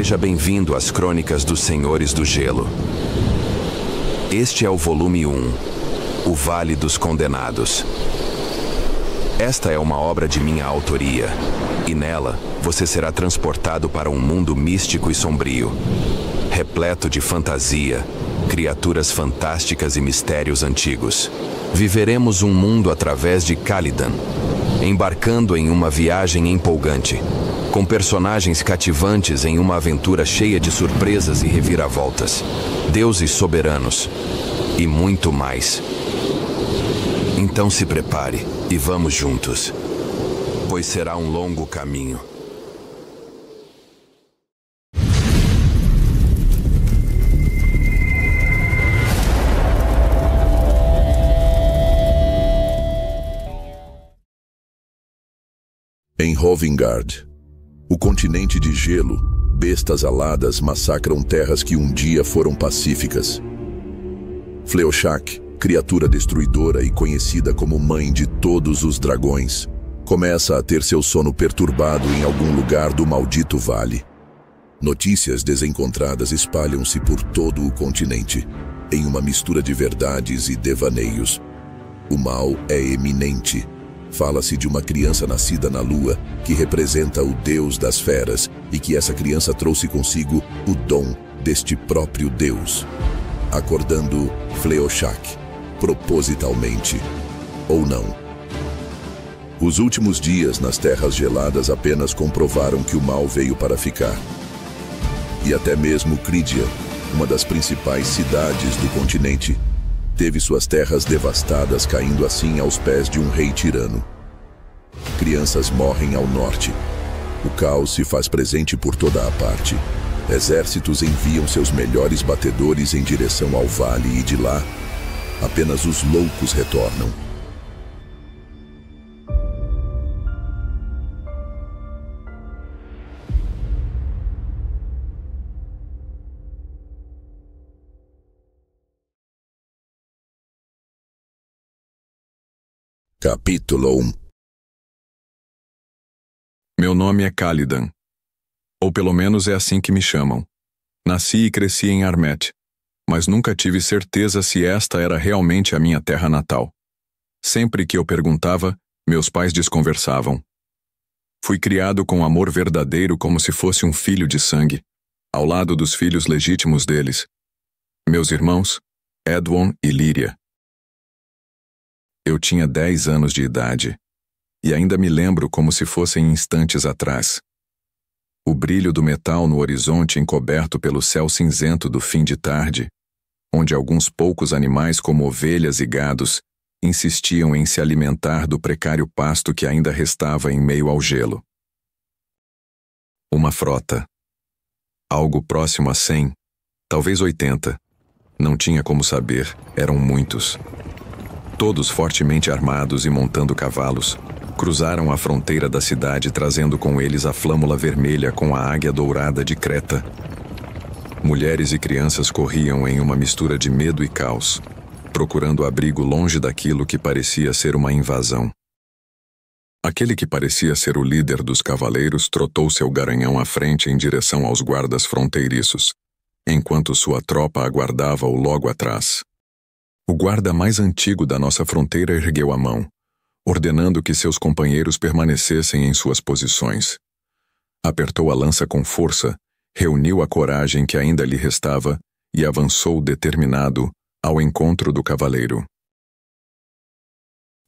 Seja bem-vindo às Crônicas dos Senhores do Gelo. Este é o volume 1, O Vale dos Condenados. Esta é uma obra de minha autoria, e nela você será transportado para um mundo místico e sombrio, repleto de fantasia, criaturas fantásticas e mistérios antigos. Viveremos um mundo através de Caladan, embarcando em uma viagem empolgante, com personagens cativantes em uma aventura cheia de surpresas e reviravoltas, deuses soberanos e muito mais. Então se prepare e vamos juntos, pois será um longo caminho. Em Rovengard, o continente de gelo, bestas aladas massacram terras que um dia foram pacíficas. Fleoshak, criatura destruidora e conhecida como mãe de todos os dragões, começa a ter seu sono perturbado em algum lugar do maldito vale. Notícias desencontradas espalham-se por todo o continente, em uma mistura de verdades e devaneios. O mal é eminente. Fala-se de uma criança nascida na lua, que representa o deus das feras, e que essa criança trouxe consigo o dom deste próprio deus, acordando Fleoshak, propositalmente, ou não. Os últimos dias nas terras geladas apenas comprovaram que o mal veio para ficar. E até mesmo Crídia, uma das principais cidades do continente, teve suas terras devastadas, caindo assim aos pés de um rei tirano. Crianças morrem ao norte. O caos se faz presente por toda a parte. Exércitos enviam seus melhores batedores em direção ao vale e de lá, apenas os loucos retornam. Capítulo 1. Meu nome é Caladan, ou pelo menos é assim que me chamam. Nasci e cresci em Armet, mas nunca tive certeza se esta era realmente a minha terra natal. Sempre que eu perguntava, meus pais desconversavam. Fui criado com amor verdadeiro como se fosse um filho de sangue, ao lado dos filhos legítimos deles, meus irmãos, Edwon e Lyria. Eu tinha 10 anos de idade, e ainda me lembro como se fossem instantes atrás. O brilho do metal no horizonte encoberto pelo céu cinzento do fim de tarde, onde alguns poucos animais como ovelhas e gados insistiam em se alimentar do precário pasto que ainda restava em meio ao gelo. Uma frota. Algo próximo a 100, talvez 80. Não tinha como saber, eram muitos. Todos fortemente armados e montando cavalos, cruzaram a fronteira da cidade trazendo com eles a flâmula vermelha com a águia dourada de Creta. Mulheres e crianças corriam em uma mistura de medo e caos, procurando abrigo longe daquilo que parecia ser uma invasão. Aquele que parecia ser o líder dos cavaleiros trotou seu garanhão à frente em direção aos guardas fronteiriços, enquanto sua tropa aguardava-o logo atrás. O guarda mais antigo da nossa fronteira ergueu a mão, ordenando que seus companheiros permanecessem em suas posições. Apertou a lança com força, reuniu a coragem que ainda lhe restava e avançou determinado ao encontro do cavaleiro.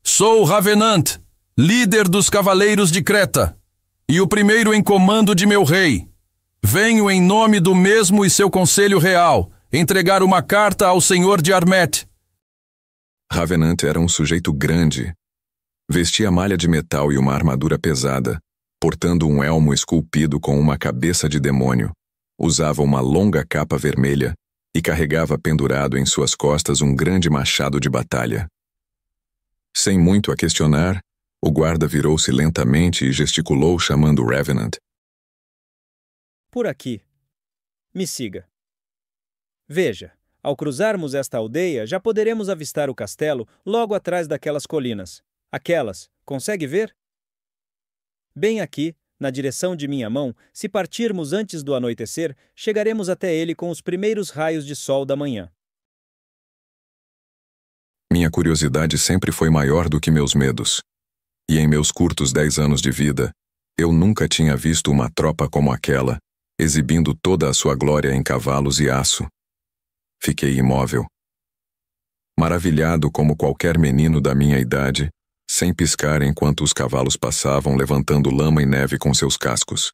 Sou Ravenant, líder dos cavaleiros de Creta, e o primeiro em comando de meu rei. Venho em nome do mesmo e seu conselho real entregar uma carta ao senhor de Armet. Ravenant era um sujeito grande. Vestia malha de metal e uma armadura pesada, portando um elmo esculpido com uma cabeça de demônio. Usava uma longa capa vermelha e carregava pendurado em suas costas um grande machado de batalha. Sem muito a questionar, o guarda virou-se lentamente e gesticulou chamando Ravenant. Por aqui. Me siga. Veja. Ao cruzarmos esta aldeia, já poderemos avistar o castelo logo atrás daquelas colinas. Aquelas, consegue ver? Bem aqui, na direção de minha mão, se partirmos antes do anoitecer, chegaremos até ele com os primeiros raios de sol da manhã. Minha curiosidade sempre foi maior do que meus medos. E em meus curtos 10 anos de vida, eu nunca tinha visto uma tropa como aquela, exibindo toda a sua glória em cavalos e aço. Fiquei imóvel. Maravilhado como qualquer menino da minha idade, sem piscar enquanto os cavalos passavam levantando lama e neve com seus cascos.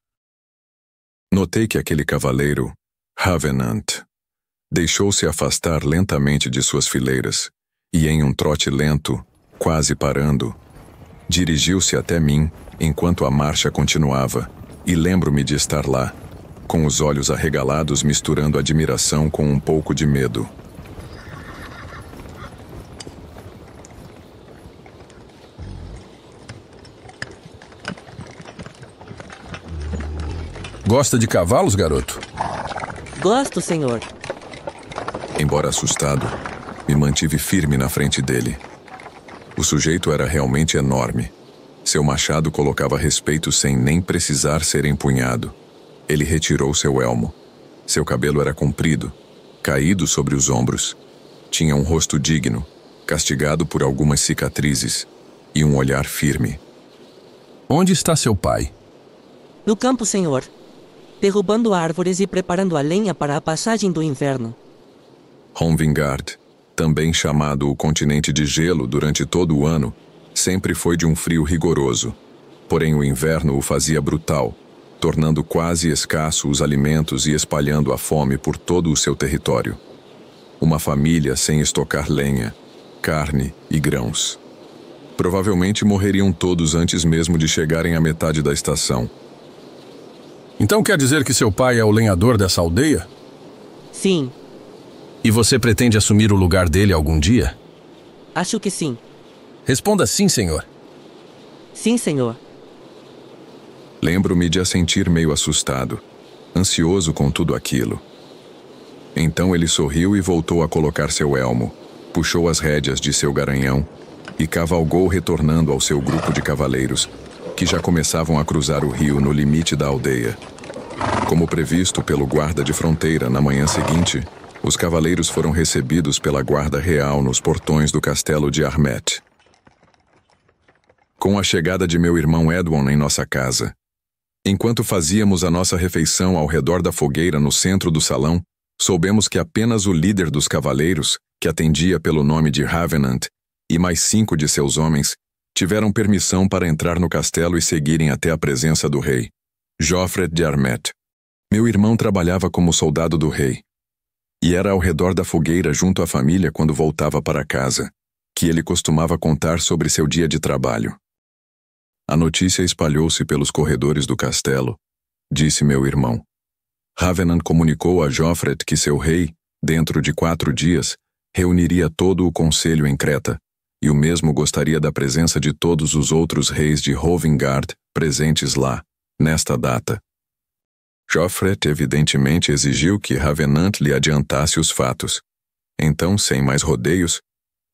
Notei que aquele cavaleiro, Havenant, deixou-se afastar lentamente de suas fileiras e, em um trote lento, quase parando, dirigiu-se até mim enquanto a marcha continuava, e lembro-me de estar lá, com os olhos arregalados misturando admiração com um pouco de medo. Gosta de cavalos, garoto? Gosto, senhor. Embora assustado, me mantive firme na frente dele. O sujeito era realmente enorme. Seu machado colocava respeito sem nem precisar ser empunhado. Ele retirou seu elmo. Seu cabelo era comprido, caído sobre os ombros. Tinha um rosto digno, castigado por algumas cicatrizes, e um olhar firme. Onde está seu pai? No campo, senhor. Derrubando árvores e preparando a lenha para a passagem do inverno. Hovingard, também chamado o continente de gelo durante todo o ano, sempre foi de um frio rigoroso. Porém o inverno o fazia brutal, tornando quase escasso os alimentos e espalhando a fome por todo o seu território. Uma família sem estocar lenha, carne e grãos. Provavelmente morreriam todos antes mesmo de chegarem à metade da estação. Então quer dizer que seu pai é o lenhador dessa aldeia? Sim, E você pretende assumir o lugar dele algum dia? acho que sim. Responda sim, senhor. Sim, senhor. Lembro-me de assentir meio assustado, ansioso com tudo aquilo. Então ele sorriu e voltou a colocar seu elmo, puxou as rédeas de seu garanhão e cavalgou retornando ao seu grupo de cavaleiros, que já começavam a cruzar o rio no limite da aldeia. Como previsto pelo guarda de fronteira na manhã seguinte, os cavaleiros foram recebidos pela guarda real nos portões do castelo de Armet. Com a chegada de meu irmão Edwin em nossa casa, enquanto fazíamos a nossa refeição ao redor da fogueira no centro do salão, soubemos que apenas o líder dos cavaleiros, que atendia pelo nome de Havenant, e mais 5 de seus homens, tiveram permissão para entrar no castelo e seguirem até a presença do rei, Joffred de Armet. Meu irmão trabalhava como soldado do rei, e era ao redor da fogueira junto à família quando voltava para casa, que ele costumava contar sobre seu dia de trabalho. A notícia espalhou-se pelos corredores do castelo, disse meu irmão. Havenant comunicou a Joffred que seu rei, dentro de 4 dias, reuniria todo o conselho em Creta, e o mesmo gostaria da presença de todos os outros reis de Hovingard presentes lá, nesta data. Joffred evidentemente exigiu que Havenant lhe adiantasse os fatos. Então, sem mais rodeios,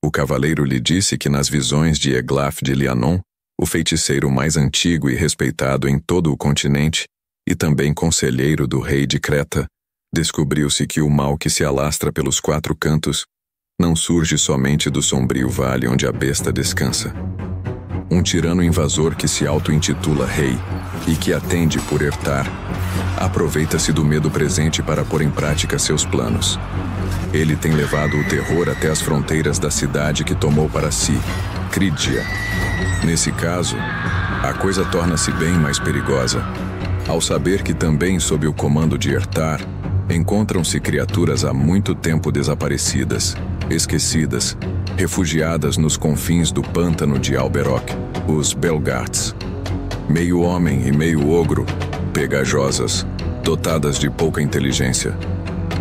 o cavaleiro lhe disse que nas visões de Eglaf de Lianon, o feiticeiro mais antigo e respeitado em todo o continente, e também conselheiro do rei de Creta, descobriu-se que o mal que se alastra pelos 4 cantos não surge somente do sombrio vale onde a besta descansa. Um tirano invasor que se auto-intitula rei e que atende por hertar, aproveita-se do medo presente para pôr em prática seus planos. Ele tem levado o terror até as fronteiras da cidade que tomou para si, Crídia. Nesse caso, a coisa torna-se bem mais perigosa, ao saber que também sob o comando de Hertar, encontram-se criaturas há muito tempo desaparecidas, esquecidas, refugiadas nos confins do pântano de Alberoc, os Belgarts. Meio homem e meio ogro, pegajosas, dotadas de pouca inteligência,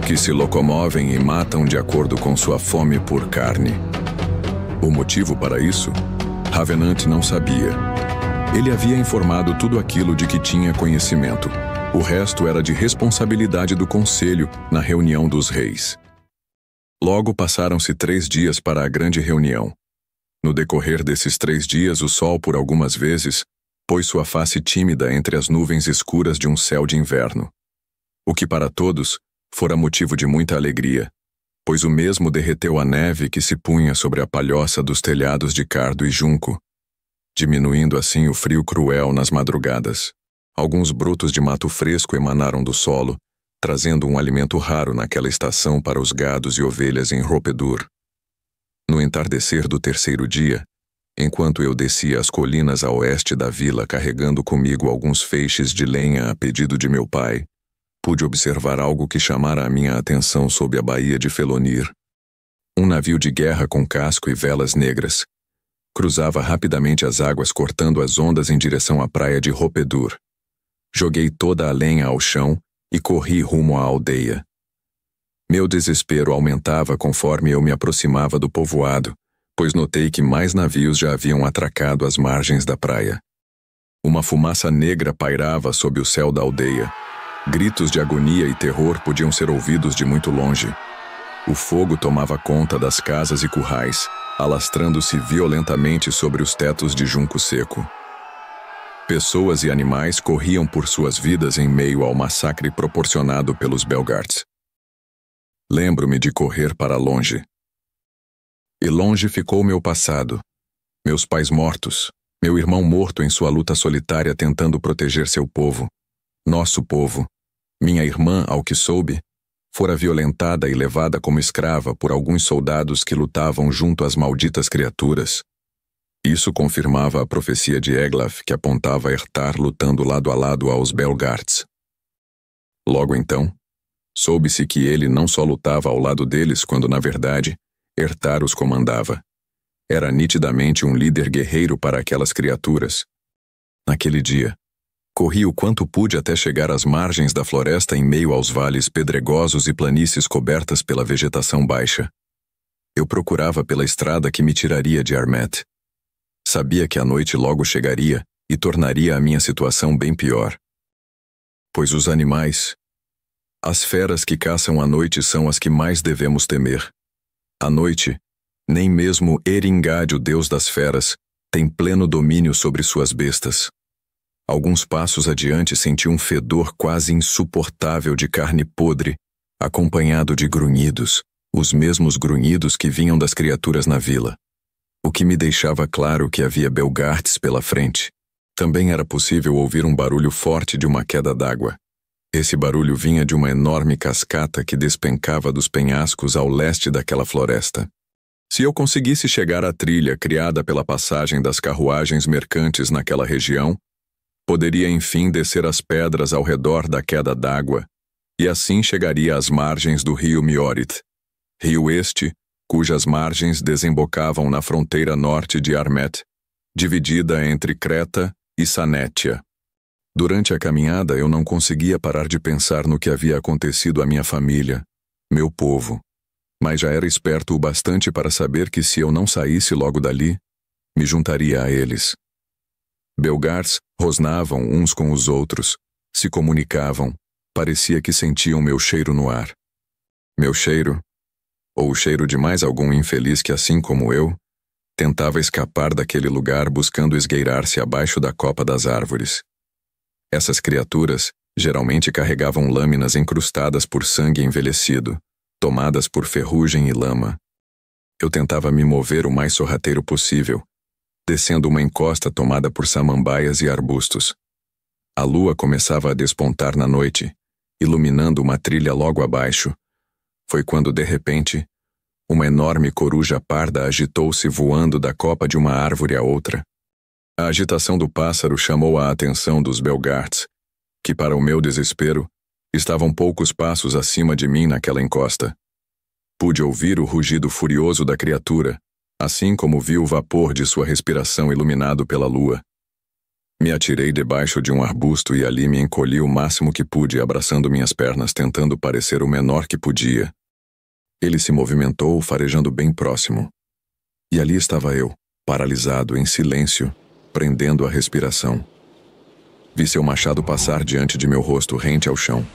que se locomovem e matam de acordo com sua fome por carne. O motivo para isso, Havenant não sabia. Ele havia informado tudo aquilo de que tinha conhecimento. O resto era de responsabilidade do conselho na reunião dos reis. Logo passaram-se 3 dias para a grande reunião. No decorrer desses 3 dias, o sol por algumas vezes pôs sua face tímida entre as nuvens escuras de um céu de inverno. O que para todos fora motivo de muita alegria, pois o mesmo derreteu a neve que se punha sobre a palhoça dos telhados de cardo e junco, diminuindo assim o frio cruel nas madrugadas. Alguns brotos de mato fresco emanaram do solo, trazendo um alimento raro naquela estação para os gados e ovelhas em Ropedur. No entardecer do terceiro dia, enquanto eu descia as colinas a oeste da vila carregando comigo alguns feixes de lenha a pedido de meu pai, pude observar algo que chamara a minha atenção sob a baía de Felonir. Um navio de guerra com casco e velas negras cruzava rapidamente as águas cortando as ondas em direção à praia de Ropedur. Joguei toda a lenha ao chão e corri rumo à aldeia. Meu desespero aumentava conforme eu me aproximava do povoado, pois notei que mais navios já haviam atracado às margens da praia. Uma fumaça negra pairava sob o céu da aldeia. Gritos de agonia e terror podiam ser ouvidos de muito longe. O fogo tomava conta das casas e currais, alastrando-se violentamente sobre os tetos de junco seco. Pessoas e animais corriam por suas vidas em meio ao massacre proporcionado pelos Belgarts. Lembro-me de correr para longe. E longe ficou meu passado, meus pais mortos, meu irmão morto em sua luta solitária tentando proteger seu povo, nosso povo. Minha irmã, ao que soube, fora violentada e levada como escrava por alguns soldados que lutavam junto às malditas criaturas. Isso confirmava a profecia de Eglaf que apontava Ertar lutando lado a lado aos Belgarts. Logo então, soube-se que ele não só lutava ao lado deles quando, na verdade, Ertar os comandava. Era nitidamente um líder guerreiro para aquelas criaturas. Naquele dia, corri o quanto pude até chegar às margens da floresta em meio aos vales pedregosos e planícies cobertas pela vegetação baixa. Eu procurava pela estrada que me tiraria de Armet. Sabia que a noite logo chegaria e tornaria a minha situação bem pior. Pois os animais, as feras que caçam à noite são as que mais devemos temer. À noite, nem mesmo Eringad, o deus das feras, tem pleno domínio sobre suas bestas. Alguns passos adiante senti um fedor quase insuportável de carne podre, acompanhado de grunhidos, os mesmos grunhidos que vinham das criaturas na vila. O que me deixava claro que havia Belgarts pela frente. Também era possível ouvir um barulho forte de uma queda d'água. Esse barulho vinha de uma enorme cascata que despencava dos penhascos ao leste daquela floresta. Se eu conseguisse chegar à trilha criada pela passagem das carruagens mercantes naquela região, poderia enfim descer as pedras ao redor da queda d'água, e assim chegaria às margens do rio Miorit, rio este, cujas margens desembocavam na fronteira norte de Armet, dividida entre Creta e Sanétia. Durante a caminhada eu não conseguia parar de pensar no que havia acontecido à minha família, meu povo, mas já era esperto o bastante para saber que se eu não saísse logo dali, me juntaria a eles. Belgarts rosnavam uns com os outros, se comunicavam, parecia que sentiam meu cheiro no ar. Meu cheiro, ou o cheiro de mais algum infeliz que, assim como eu, tentava escapar daquele lugar buscando esgueirar-se abaixo da copa das árvores. Essas criaturas geralmente carregavam lâminas encrustadas por sangue envelhecido, tomadas por ferrugem e lama. Eu tentava me mover o mais sorrateiro possível, descendo uma encosta tomada por samambaias e arbustos. A lua começava a despontar na noite, iluminando uma trilha logo abaixo. Foi quando, de repente, uma enorme coruja parda agitou-se voando da copa de uma árvore a outra. A agitação do pássaro chamou a atenção dos Belgarts, que, para o meu desespero, estavam poucos passos acima de mim naquela encosta. Pude ouvir o rugido furioso da criatura, assim como vi o vapor de sua respiração iluminado pela lua. Me atirei debaixo de um arbusto e ali me encolhi o máximo que pude, abraçando minhas pernas, tentando parecer o menor que podia. Ele se movimentou, farejando bem próximo. E ali estava eu, paralisado, em silêncio, prendendo a respiração. Vi seu machado passar diante de meu rosto, rente ao chão.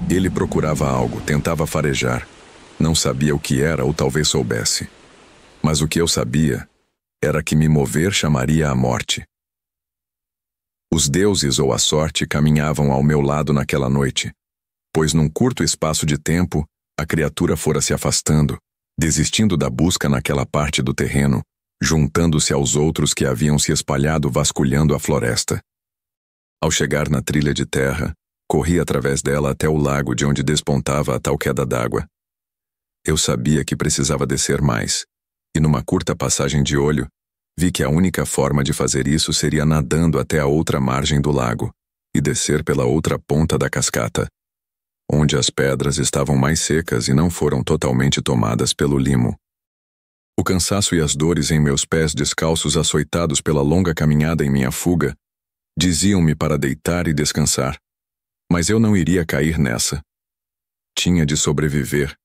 Ele procurava algo, tentava farejar. Não sabia o que era ou talvez soubesse. Mas o que eu sabia era que me mover chamaria a morte. Os deuses ou a sorte caminhavam ao meu lado naquela noite, pois num curto espaço de tempo, a criatura fora se afastando, desistindo da busca naquela parte do terreno, juntando-se aos outros que haviam se espalhado vasculhando a floresta. Ao chegar na trilha de terra, corri através dela até o lago de onde despontava a tal queda d'água. Eu sabia que precisava descer mais, e numa curta passagem de olho, vi que a única forma de fazer isso seria nadando até a outra margem do lago e descer pela outra ponta da cascata, onde as pedras estavam mais secas e não foram totalmente tomadas pelo limo. O cansaço e as dores em meus pés descalços açoitados pela longa caminhada em minha fuga diziam-me para deitar e descansar, mas eu não iria cair nessa. Tinha de sobreviver,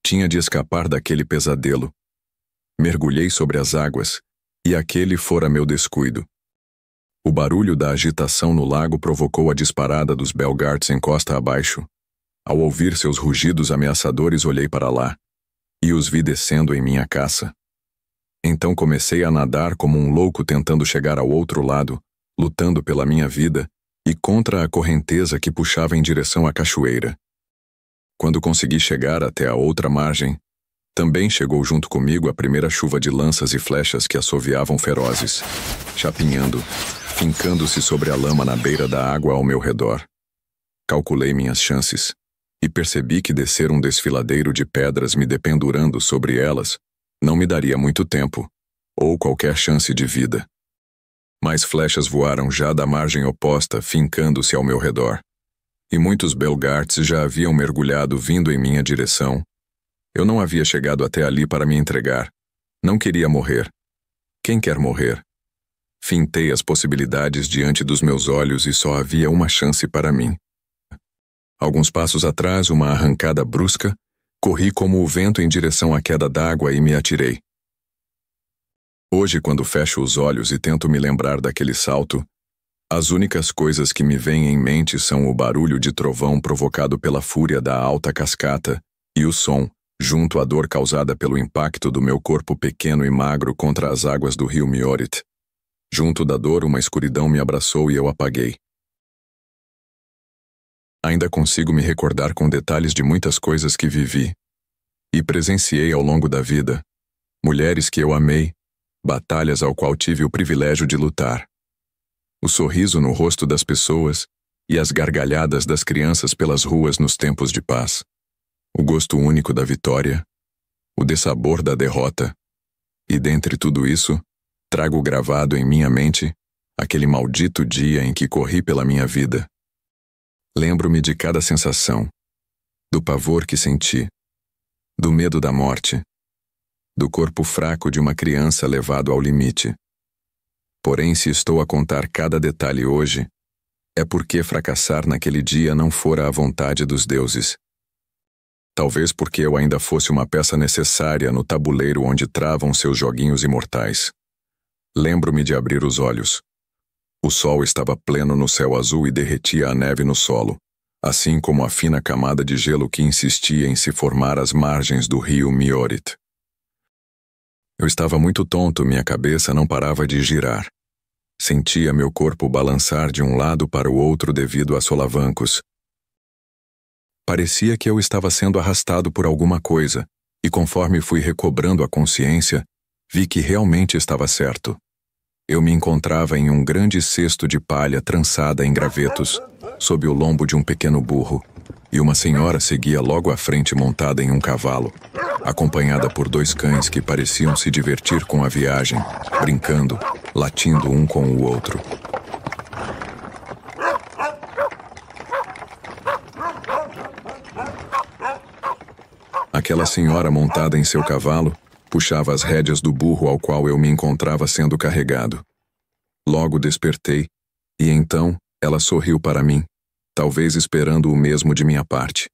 tinha de escapar daquele pesadelo. Mergulhei sobre as águas, e aquele fora meu descuido. O barulho da agitação no lago provocou a disparada dos Belgarts em costa abaixo. Ao ouvir seus rugidos ameaçadores, olhei para lá, e os vi descendo em minha caça. Então comecei a nadar como um louco tentando chegar ao outro lado, lutando pela minha vida e contra a correnteza que puxava em direção à cachoeira. Quando consegui chegar até a outra margem, também chegou junto comigo a primeira chuva de lanças e flechas que assoviavam ferozes, chapinhando, fincando-se sobre a lama na beira da água ao meu redor. Calculei minhas chances e percebi que descer um desfiladeiro de pedras me dependurando sobre elas não me daria muito tempo, ou qualquer chance de vida. Mais flechas voaram já da margem oposta, fincando-se ao meu redor. E muitos Belgarts já haviam mergulhado vindo em minha direção. Eu não havia chegado até ali para me entregar. Não queria morrer. Quem quer morrer? Fintei as possibilidades diante dos meus olhos e só havia uma chance para mim. Alguns passos atrás, uma arrancada brusca, corri como o vento em direção à queda d'água e me atirei. Hoje, quando fecho os olhos e tento me lembrar daquele salto, as únicas coisas que me vêm em mente são o barulho de trovão provocado pela fúria da alta cascata e o som, junto à dor causada pelo impacto do meu corpo pequeno e magro contra as águas do rio Miorit. Junto da dor, uma escuridão me abraçou e eu apaguei. Ainda consigo me recordar com detalhes de muitas coisas que vivi e presenciei ao longo da vida, mulheres que eu amei, batalhas ao qual tive o privilégio de lutar. O sorriso no rosto das pessoas e as gargalhadas das crianças pelas ruas nos tempos de paz. O gosto único da vitória, o dessabor da derrota. E dentre tudo isso, trago gravado em minha mente aquele maldito dia em que corri pela minha vida. Lembro-me de cada sensação, do pavor que senti, do medo da morte, do corpo fraco de uma criança levado ao limite. Porém, se estou a contar cada detalhe hoje, é porque fracassar naquele dia não fora a vontade dos deuses. Talvez porque eu ainda fosse uma peça necessária no tabuleiro onde travam seus joguinhos imortais. Lembro-me de abrir os olhos. O sol estava pleno no céu azul e derretia a neve no solo, assim como a fina camada de gelo que insistia em se formar às margens do rio Miorit. Eu estava muito tonto, minha cabeça não parava de girar. Sentia meu corpo balançar de um lado para o outro devido a solavancos. Parecia que eu estava sendo arrastado por alguma coisa, e conforme fui recobrando a consciência, vi que realmente estava certo. Eu me encontrava em um grande cesto de palha trançada em gravetos, sob o lombo de um pequeno burro, e uma senhora seguia logo à frente montada em um cavalo, acompanhada por 2 cães que pareciam se divertir com a viagem, brincando, latindo um com o outro. Aquela senhora montada em seu cavalo puxava as rédeas do burro ao qual eu me encontrava sendo carregado. Logo despertei, e então ela sorriu para mim, talvez esperando o mesmo de minha parte.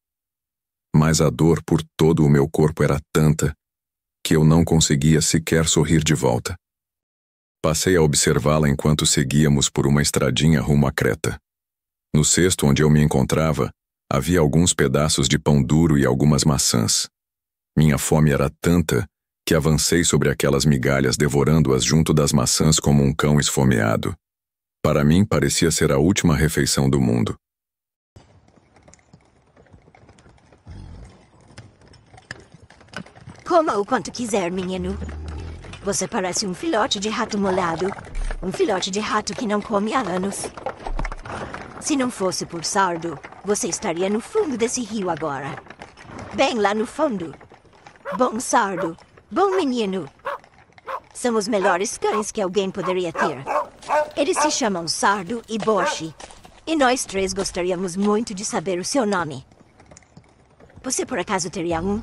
Mas a dor por todo o meu corpo era tanta que eu não conseguia sequer sorrir de volta. Passei a observá-la enquanto seguíamos por uma estradinha rumo à Creta. No cesto onde eu me encontrava, havia alguns pedaços de pão duro e algumas maçãs. Minha fome era tanta que avancei sobre aquelas migalhas devorando-as junto das maçãs como um cão esfomeado. Para mim, parecia ser a última refeição do mundo. Coma o quanto quiser, menino. Você parece um filhote de rato molhado. Um filhote de rato que não come há anos. Se não fosse por Sardo, você estaria no fundo desse rio agora. Bem lá no fundo. Bom Sardo. Bom menino. São os melhores cães que alguém poderia ter. Eles se chamam Sardo e Boshi. E nós três gostaríamos muito de saber o seu nome. Você por acaso teria um?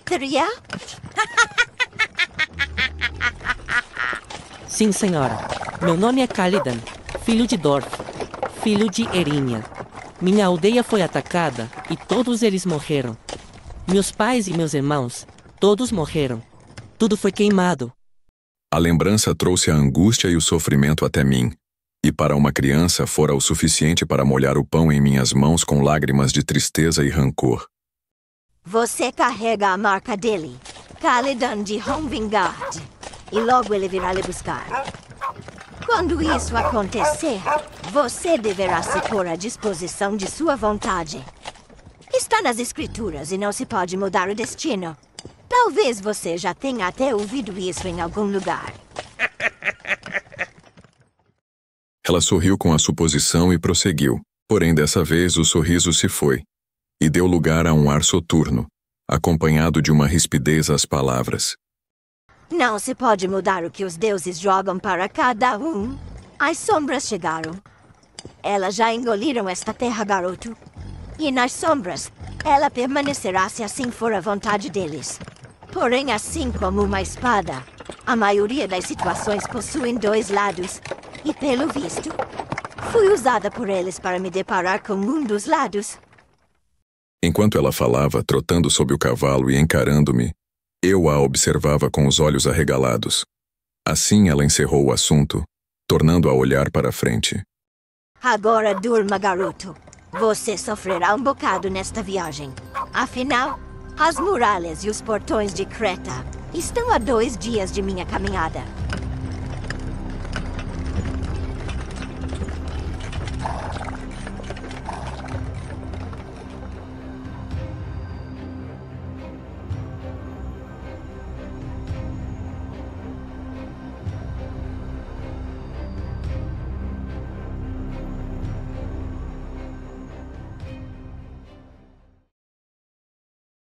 Teria? Sim, senhora. Meu nome é Calidan, filho de Dorf, filho de Erinha. Minha aldeia foi atacada e todos eles morreram. Meus pais e meus irmãos, todos morreram. Tudo foi queimado. A lembrança trouxe a angústia e o sofrimento até mim, e para uma criança fora o suficiente para molhar o pão em minhas mãos com lágrimas de tristeza e rancor. Você carrega a marca dele, Calidan de Homvingard, e logo ele virá lhe buscar. Quando isso acontecer, você deverá se pôr à disposição de sua vontade. Está nas escrituras e não se pode mudar o destino. Talvez você já tenha até ouvido isso em algum lugar. Ela sorriu com a suposição e prosseguiu. Porém, dessa vez o sorriso se foi, e deu lugar a um ar soturno, acompanhado de uma rispidez às palavras. Não se pode mudar o que os deuses jogam para cada um. As sombras chegaram. Elas já engoliram esta terra, garoto. E nas sombras, ela permanecerá se assim for a vontade deles. Porém, assim como uma espada, a maioria das situações possuem dois lados. E pelo visto, fui usada por eles para me deparar com um dos lados. Enquanto ela falava, trotando sob o cavalo e encarando-me, eu a observava com os olhos arregalados. Assim ela encerrou o assunto, tornando a olhar para a frente. Agora durma, garoto. Você sofrerá um bocado nesta viagem. Afinal, as muralhas e os portões de Creta estão a 2 dias de minha caminhada.